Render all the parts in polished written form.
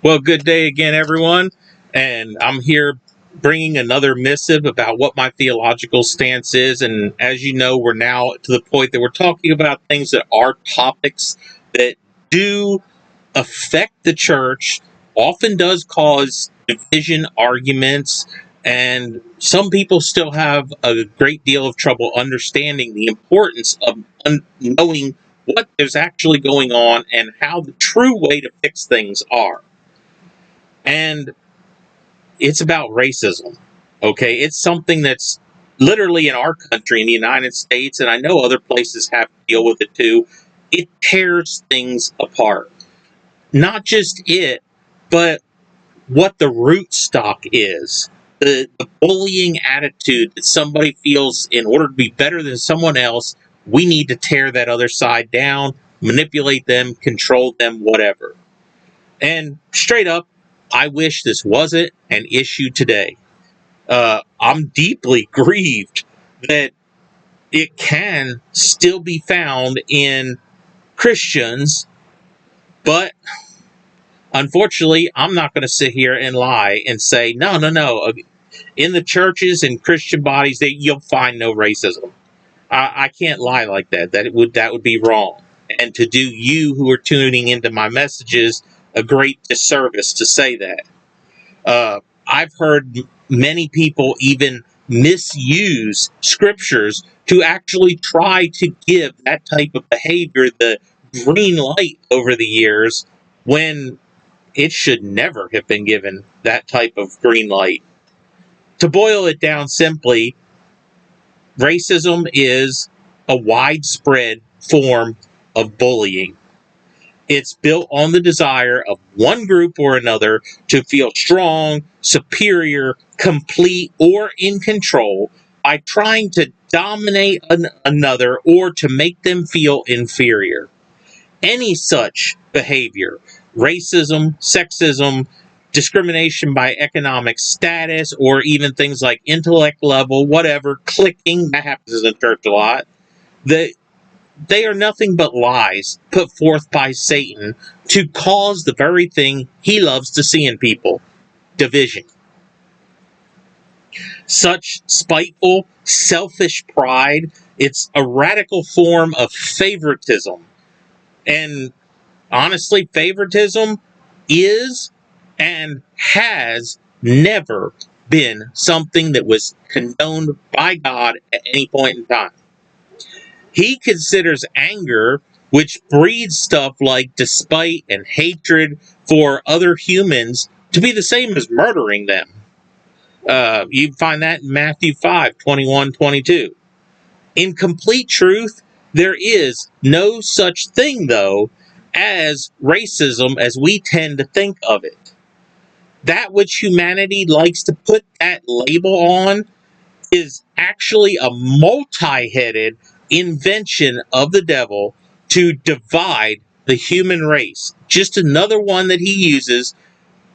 Well, good day again, everyone. And I'm here bringing another missive about what my theological stance is. And as you know, we're now to the point that we're talking about things that are topics that do affect the church, often does cause division, arguments, and some people still have a great deal of trouble understanding the importance of knowing what is actually going on and how the true way to fix things are. And it's about racism. Okay, it's something that's literally in our country, in the United States, and I know other places have to deal with it too. It tears things apart. Not just it, but what the root stock is. The bullying attitude that somebody feels in order to be better than someone else, we need to tear that other side down, manipulate them, control them, whatever. And straight up, I wish this wasn't an issue today. I'm deeply grieved that it can still be found in Christians, but unfortunately, I'm not going to sit here and lie and say, no. In the churches and Christian bodies, you'll find no racism. I can't lie like that. That would be wrong. And to do you who are tuning into my messages a great disservice to say that. I've heard many people even misuse scriptures to actually try to give that type of behavior the green light over the years when it should never have been given that type of green light. To boil it down simply, racism is a widespread form of bullying. It's built on the desire of one group or another to feel strong, superior, complete, or in control by trying to dominate another or to make them feel inferior. Any such behavior, racism, sexism, discrimination by economic status, or even things like intellect level, whatever, cliquing, that happens in the church a lot, they are nothing but lies put forth by Satan to cause the very thing he loves to see in people, division. Such spiteful, selfish pride, it's a radical form of favoritism. And honestly, favoritism is and has never been something that was condoned by God at any point in time. He considers anger, which breeds stuff like despite and hatred for other humans, to be the same as murdering them. You find that in Matthew 5:21-22. In complete truth, there is no such thing, though, as racism as we tend to think of it. That which humanity likes to put that label on is actually a multi-headed invention of the devil to divide the human race. Just another one that he uses,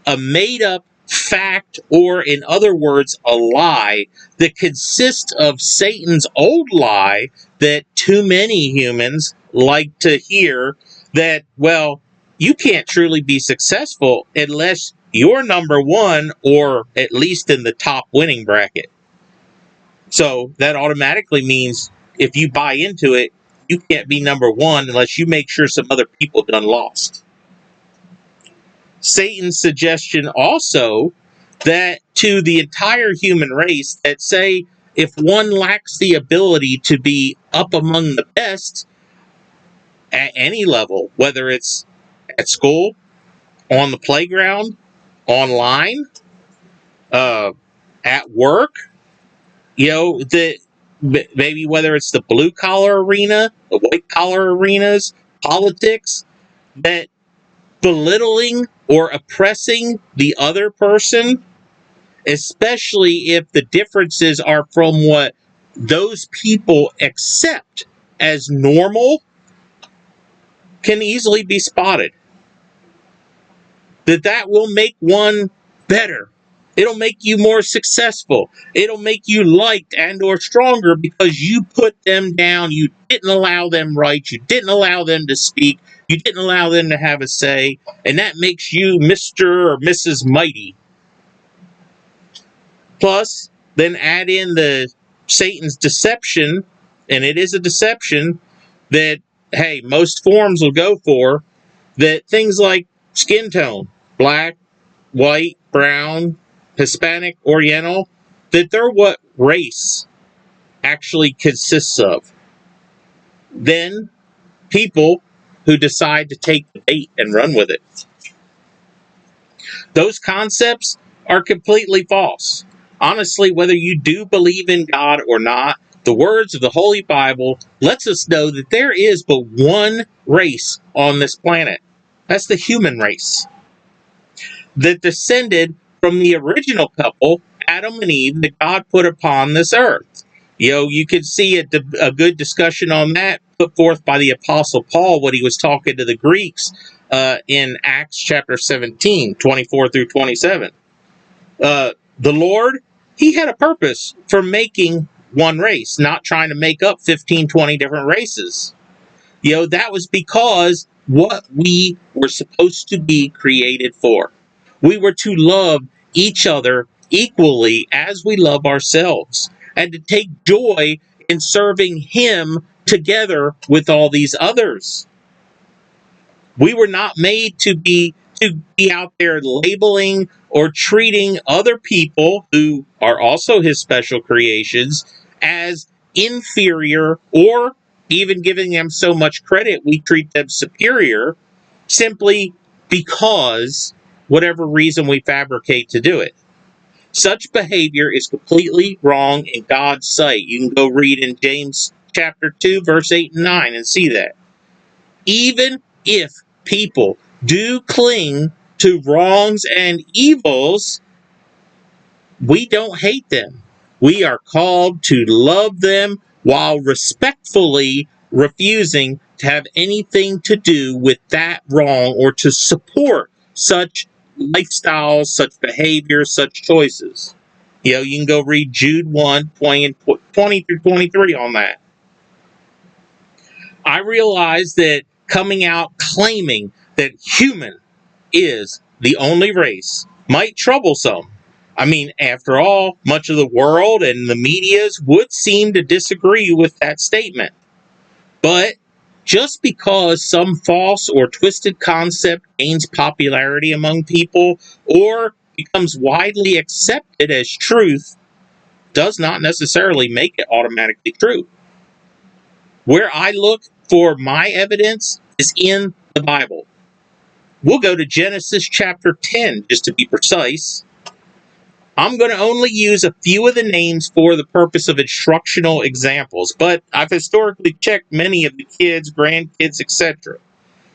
a made-up fact, or in other words, a lie that consists of Satan's old lie that too many humans like to hear, that, well, you can't truly be successful unless you're number one or at least in the top winning bracket. So that automatically means if you buy into it, you can't be number one unless you make sure some other people done lost. Satan's suggestion also that to the entire human race, that say if one lacks the ability to be up among the best at any level, whether it's at school, on the playground, online, at work, maybe whether it's the blue collar arena, the white collar arenas, politics, that belittling or oppressing the other person, especially if the differences are from what those people accept as normal, can easily be spotted. That will make one better It'll make you more successful. It'll make you liked and or stronger because you put them down. You didn't allow them rights. You didn't allow them to speak. You didn't allow them to have a say. And that makes you Mr. or Mrs. Mighty. Plus, then add in the Satan's deception, and it is a deception that, hey, most forms will go for, that things like skin tone, black, white, brown, Hispanic, Oriental, that they're what race actually consists of. Then people who decide to take the bait and run with it. Those concepts are completely false. Honestly, whether you do believe in God or not, the words of the Holy Bible lets us know that there is but one race on this planet. That's the human race. That descended from the original couple, Adam and Eve, that God put upon this earth. You could see a good discussion on that put forth by the Apostle Paul when he was talking to the Greeks in Acts chapter 17, 24 through 27. The Lord, he had a purpose for making one race, not trying to make up 15, 20 different races. That was because what we were supposed to be created for. We were to love each other equally as we love ourselves, and to take joy in serving Him together with all these others. We were not made to be out there labeling or treating other people who are also His special creations as inferior, or even giving them so much credit we treat them superior simply because whatever reason we fabricate to do it. Such behavior is completely wrong in God's sight. You can go read in James chapter 2, verse 8 and 9 and see that. Even if people do cling to wrongs and evils, we don't hate them. We are called to love them while respectfully refusing to have anything to do with that wrong or to support such lifestyles, such behaviors, such choices. You can go read Jude 1, 20 through 23 on that. I realize that coming out claiming that human is the only race might trouble some. I mean, after all, much of the world and the medias would seem to disagree with that statement. But just because some false or twisted concept gains popularity among people or becomes widely accepted as truth does not necessarily make it automatically true. Where I look for my evidence is in the Bible. We'll go to Genesis chapter 10, just to be precise. I'm going to only use a few of the names for the purpose of instructional examples, but I've historically checked many of the kids, grandkids, etc.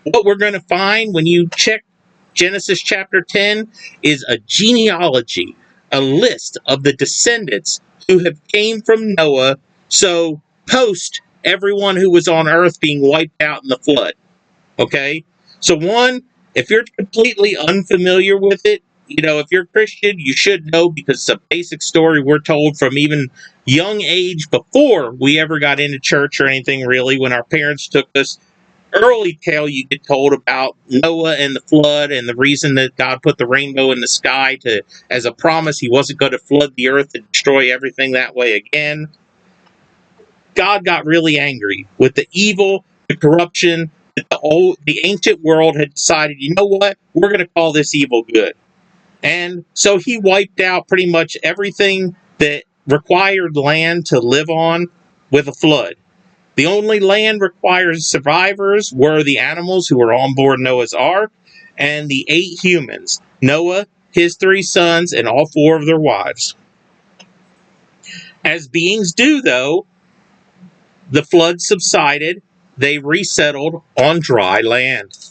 What we're going to find when you check Genesis chapter 10 is a genealogy, a list of the descendants who have came from Noah, so post everyone who was on earth being wiped out in the flood. Okay? So one, if you're completely unfamiliar with it, if you're Christian, you should know because it's a basic story we're told from even young age before we ever got into church or anything really. When our parents took us, early tale you get told about Noah and the flood and the reason that God put the rainbow in the sky as a promise He wasn't going to flood the earth and destroy everything that way again. God got really angry with the evil, the corruption, that the ancient world had decided, you know what, we're going to call this evil good. And so He wiped out pretty much everything that required land to live on with a flood. The only land required survivors were the animals who were on board Noah's Ark and the 8 humans, Noah, his 3 sons, and all 4 of their wives. As beings do, though, the flood subsided. They resettled on dry land.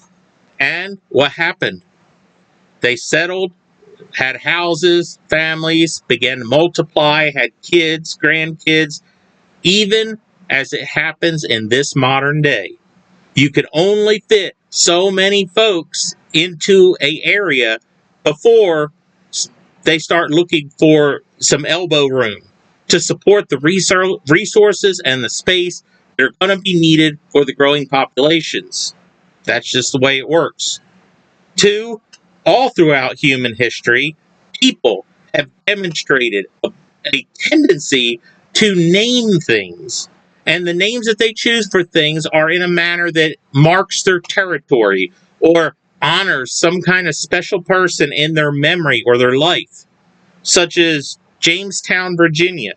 And what happened? They settled, had houses, families, began to multiply, had kids, grandkids, even as it happens in this modern day. You could only fit so many folks into an area before they start looking for some elbow room to support the resources and the space that are going to be needed for the growing populations. That's just the way it works. Two, all throughout human history, people have demonstrated a tendency to name things. And the names that they choose for things are in a manner that marks their territory or honors some kind of special person in their memory or their life, such as Jamestown, Virginia.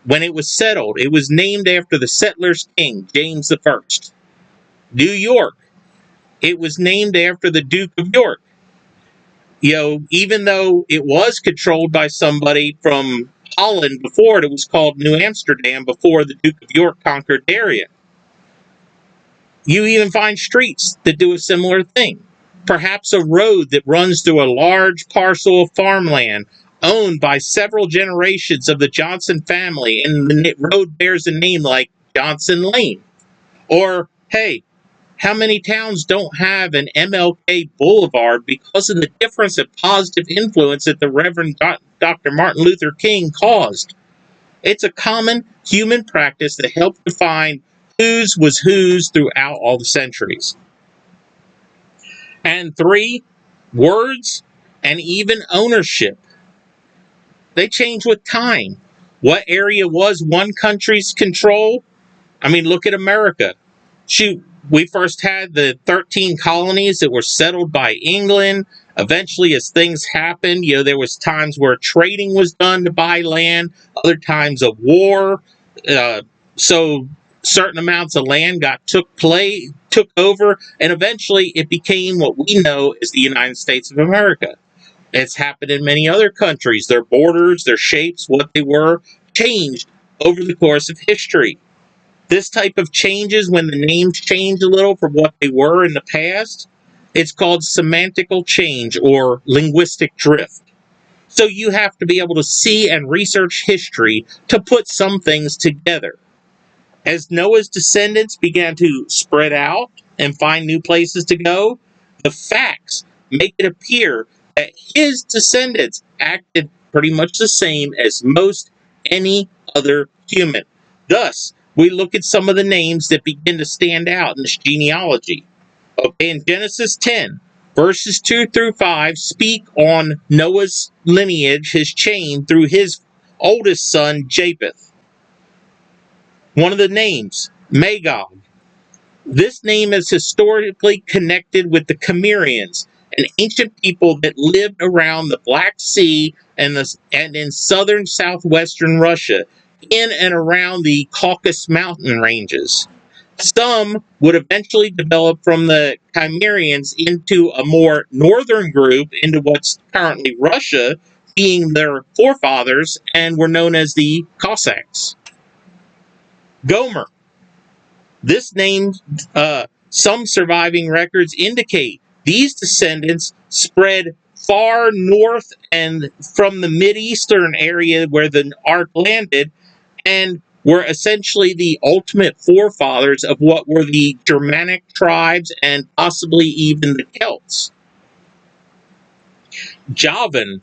When it was settled, it was named after the settlers' king, James I. New York, it was named after the Duke of York. Even though it was controlled by somebody from Holland before, it was called New Amsterdam before the Duke of York conquered the area. You even find streets that do a similar thing. Perhaps a road that runs through a large parcel of farmland owned by several generations of the Johnson family, and the road bears a name like Johnson Lane. Or, hey, how many towns don't have an MLK Boulevard because of the difference of positive influence that the Reverend Dr. Martin Luther King caused? It's a common human practice that helped define whose was whose throughout all the centuries. And three, words and even ownership. They change with time. What area was one country's control? I mean, look at America. Shoot, we first had the 13 colonies that were settled by England. Eventually, as things happened, there was times where trading was done to buy land, other times of war. So certain amounts of land took over, and eventually it became what we know as the United States of America. It's happened in many other countries. Their borders, their shapes, what they were, changed over the course of history. This type of changes, when the names change a little from what they were in the past, it's called semantical change or linguistic drift. So you have to be able to see and research history to put some things together. As Noah's descendants began to spread out and find new places to go, the facts make it appear that his descendants acted pretty much the same as most any other human. Thus, we look at some of the names that begin to stand out in this genealogy. Okay, in Genesis 10, verses 2 through 5 speak on Noah's lineage, his chain, through his oldest son, Japheth. One of the names, Magog. This name is historically connected with the Cimmerians, an ancient people that lived around the Black Sea and in southern southwestern Russia, in and around the Caucasus mountain ranges. Some would eventually develop from the Cimmerians into a more northern group, into what's currently Russia, being their forefathers, and were known as the Cossacks. Gomer. This name, some surviving records indicate these descendants spread far north and from the Mideastern area where the ark landed, and were essentially the ultimate forefathers of what were the Germanic tribes and possibly even the Celts. Javan,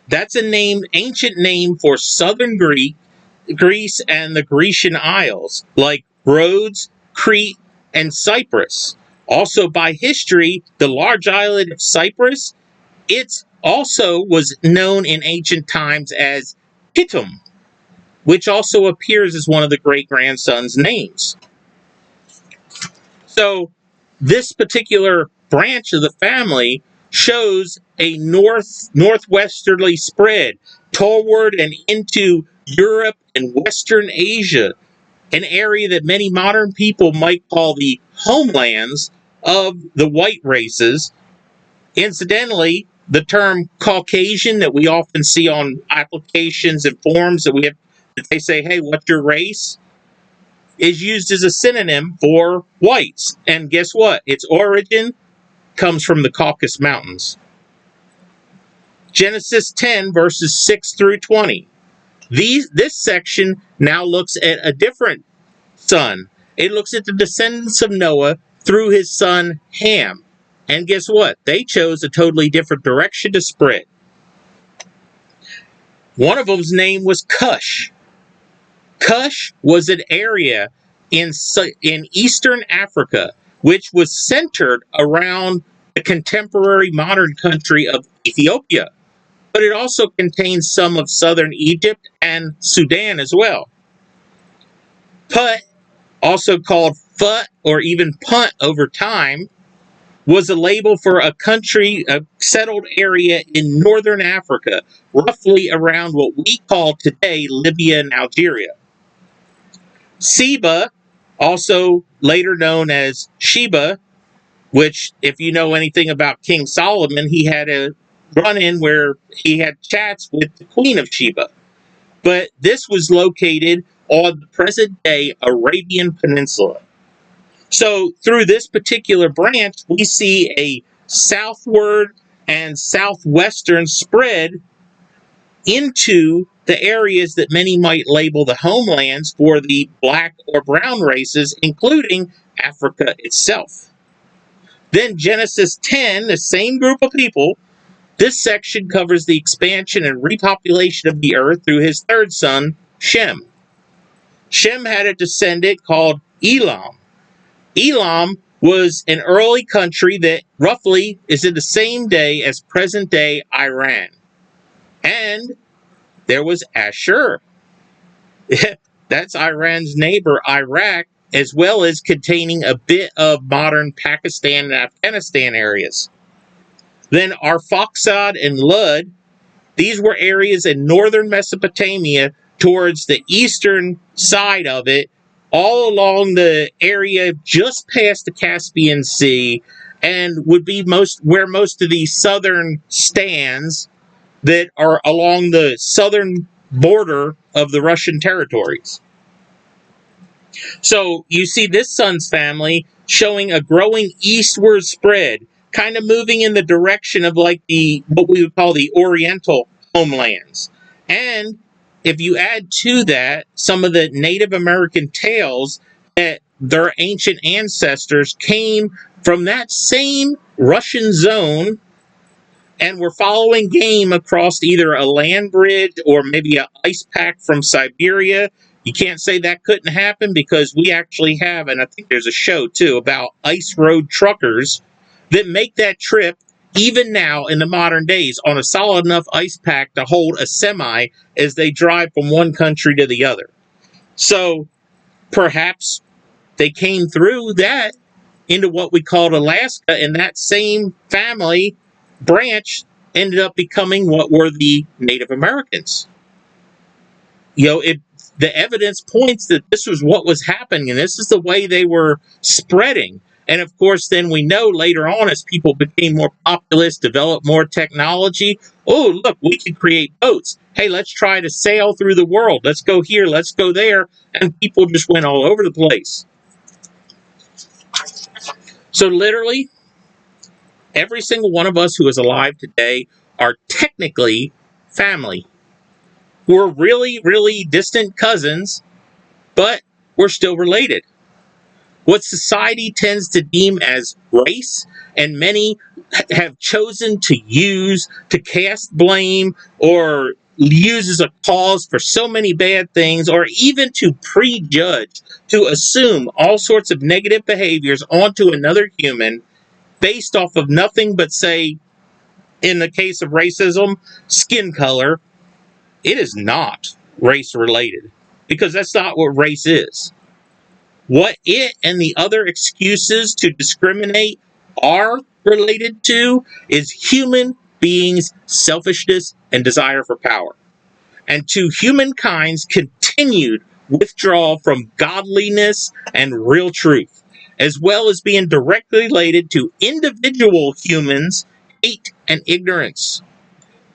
that's a ancient name for southern Greece and the Grecian Isles, like Rhodes, Crete, and Cyprus. Also, by history, the large island of Cyprus, it also was known in ancient times as Kittim, which also appears as one of the great-grandsons' names. So, this particular branch of the family shows a northwesterly spread toward and into Europe and Western Asia, an area that many modern people might call the homelands of the white races. Incidentally, the term Caucasian that we often see on applications and forms that they say, hey, what's your race? Is used as a synonym for whites. And guess what? Its origin comes from the Caucasus Mountains. Genesis 10, verses 6 through 20. This section now looks at a different son. It looks at the descendants of Noah through his son Ham. And guess what? They chose a totally different direction to spread. One of them's name was Cush. Cush was an area in Eastern Africa, which was centered around the contemporary modern country of Ethiopia. But it also contains some of southern Egypt and Sudan as well. Put, also called Phut or even Punt over time, was a label for a country, a settled area in northern Africa, roughly around what we call today Libya and Algeria. Seba, also later known as Sheba, which, if you know anything about King Solomon, he had a run-in where he had chats with the Queen of Sheba. But this was located on the present-day Arabian Peninsula. So through this particular branch, we see a southward and southwestern spread into the areas that many might label the homelands for the black or brown races, including Africa itself. Then Genesis 10, the same group of people, this section covers the expansion and repopulation of the earth through his third son, Shem. Shem had a descendant called Elam. Elam was an early country that roughly is in the same day as present-day Iran. And there was Ashur. That's Iran's neighbor, Iraq, as well as containing a bit of modern Pakistan and Afghanistan areas. Then Arphaxad and Lud, these were areas in northern Mesopotamia towards the eastern side of it, all along the area just past the Caspian Sea, and would be where most of the southern stands that are along the southern border of the Russian territories. So you see this son's family showing a growing eastward spread, kind of moving in the direction of like what we would call the Oriental homelands. And if you add to that some of the Native American tales that their ancient ancestors came from that same Russian zone and were following game across either a land bridge or maybe an ice pack from Siberia. You can't say that couldn't happen because we actually have, and I think there's a show too, about ice road truckers that make that trip even now in the modern days on a solid enough ice pack to hold a semi as they drive from one country to the other. So perhaps they came through that into what we called Alaska, and that same family branch ended up becoming what were the Native Americans. The evidence points that this was what was happening, and this is the way they were spreading. And of course, then we know later on, as people became more populous, developed more technology, oh, look, we can create boats. Hey, let's try to sail through the world. Let's go here, let's go there. And people just went all over the place. So literally, every single one of us who is alive today are technically family. We're really, really distant cousins, but we're still related. What society tends to deem as race, and many have chosen to use to cast blame or use as a cause for so many bad things, or even to prejudge, to assume all sorts of negative behaviors onto another human based off of nothing but, say, in the case of racism, skin color. It is not race related, because that's not what race is. What it and the other excuses to discriminate are related to is human beings' selfishness and desire for power, and to humankind's continued withdrawal from godliness and real truth, as well as being directly related to individual humans' hate and ignorance.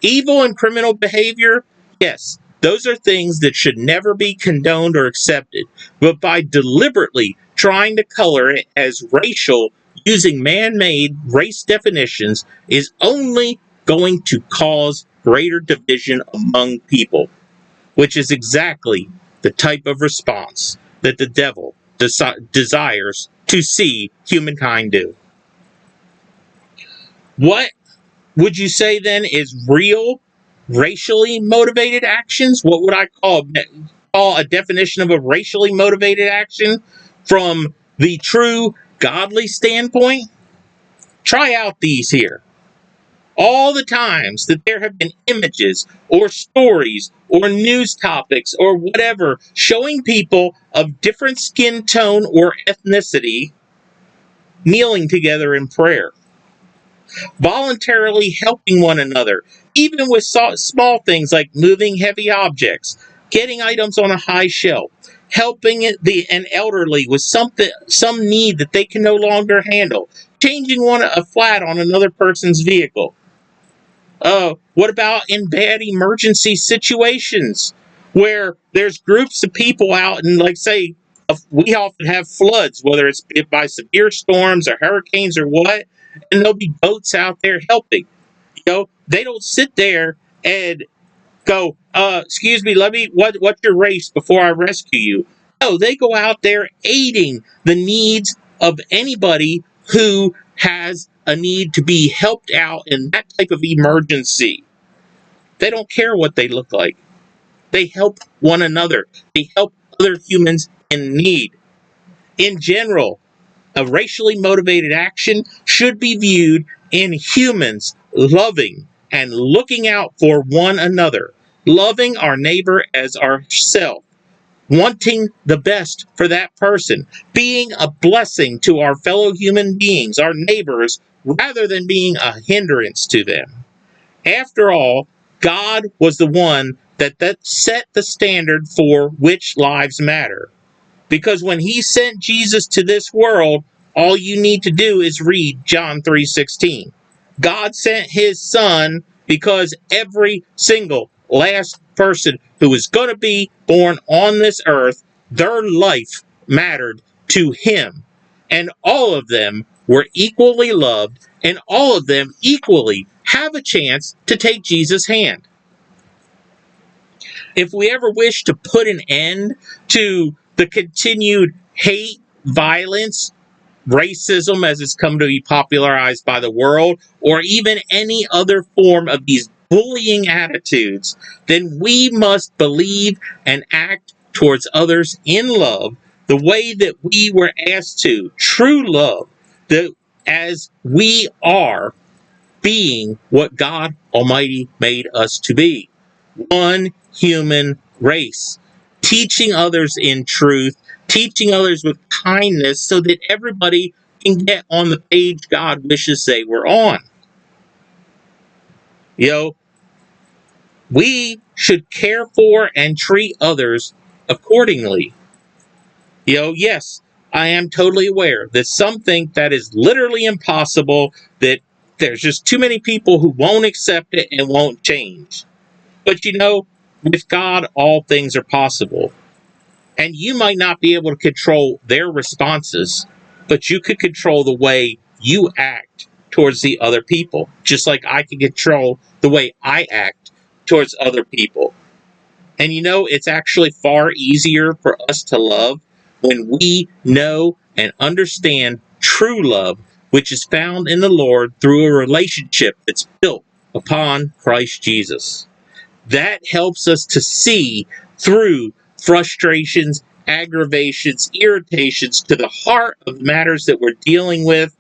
Evil and criminal behavior, yes, those are things that should never be condoned or accepted. But by deliberately trying to color it as racial using man-made race definitions is only going to cause greater division among people, which is exactly the type of response that the devil desires to see humankind do. What would you say then is real racially motivated actions. What would I call a definition of a racially motivated action from the true godly standpoint? Try out these here. All the times that there have been images or stories or news topics or whatever showing people of different skin tone or ethnicity kneeling together in prayer, voluntarily helping one another, even with small things like moving heavy objects, getting items on a high shelf, helping an elderly with some need that they can no longer handle, changing a flat on another person's vehicle. What about in bad emergency situations where there's groups of people out and, like, say, we often have floods, whether it's by severe storms or hurricanes or what, and there'll be boats out there helping. They don't sit there and go, excuse me, what's your race before I rescue you? No, they go out there aiding the needs of anybody who has a need to be helped out in that type of emergency. They don't care what they look like. They help one another. They help other humans in need. In general, a racially motivated action should be viewed in humans loving and looking out for one another, loving our neighbor as ourselves, wanting the best for that person, being a blessing to our fellow human beings, our neighbors, rather than being a hindrance to them. After all, God was the one that set the standard for which lives matter. Because when he sent Jesus to this world, all you need to do is read John 3:16. God sent his son because every single last person who is going to be born on this earth, their life mattered to him. And all of them were equally loved, and all of them equally have a chance to take Jesus' hand. If we ever wish to put an end to the continued hate, violence, racism as it's come to be popularized by the world, or even any other form of these bullying attitudes, then we must believe and act towards others in love the way that we were asked to. True love, as we are being what God Almighty made us to be. One human race, teaching others in truth, teaching others with kindness so that everybody can get on the page God wishes they were on. We should care for and treat others accordingly. Yes, I am totally aware that some think that is literally impossible, that there's just too many people who won't accept it and won't change. But with God, all things are possible. And you might not be able to control their responses, but you could control the way you act towards the other people, just like I can control the way I act towards other people. And it's actually far easier for us to love when we know and understand true love, which is found in the Lord through a relationship that's built upon Christ Jesus. That helps us to see through frustrations, aggravations, irritations to the heart of matters that we're dealing with,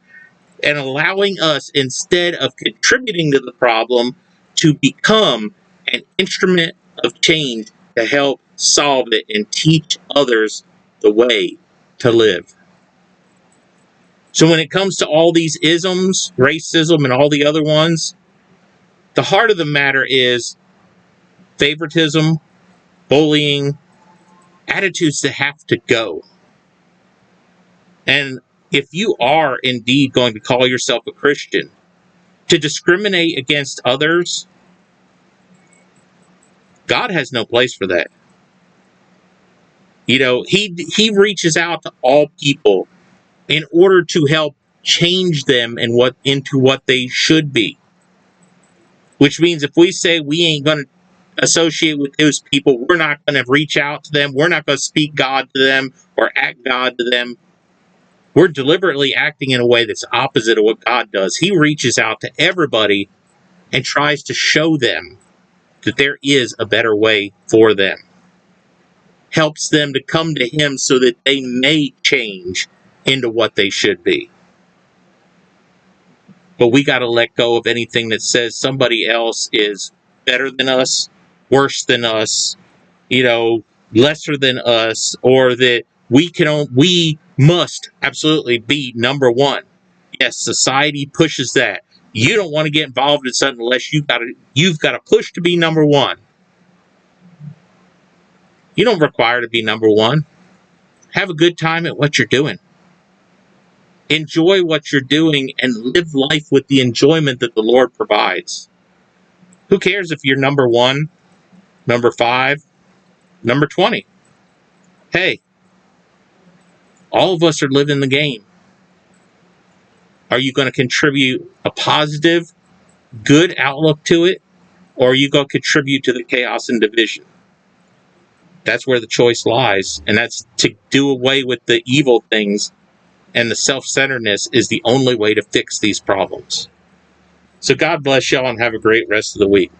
and allowing us, instead of contributing to the problem, to become an instrument of change to help solve it and teach others the way to live. So when it comes to all these isms, racism, and all the other ones, the heart of the matter is favoritism, bullying, attitudes that have to go. And if you are indeed going to call yourself a Christian, to discriminate against others, God has no place for that. He reaches out to all people in order to help change them into what they should be. Which means if we say we ain't going to associate with those people, we're not going to reach out to them, we're not going to speak God to them or act God to them, we're deliberately acting in a way that's opposite of what God does. He reaches out to everybody and tries to show them that there is a better way for them. Helps them to come to him so that they may change into what they should be. But we got to let go of anything that says somebody else is better than us, worse than us, lesser than us, or that we must absolutely be number one. Yes, society pushes that. You don't want to get involved in something unless you've got to push to be number one. You don't require to be number one. Have a good time at what you're doing. Enjoy what you're doing and live life with the enjoyment that the Lord provides. Who cares if you're number 1, number 5, number 20? Hey, all of us are living the game. Are you going to contribute a positive, good outlook to it, or are you going to contribute to the chaos and division? That's where the choice lies, and that's to do away with the evil things, and the self-centeredness is the only way to fix these problems. So God bless y'all and have a great rest of the week.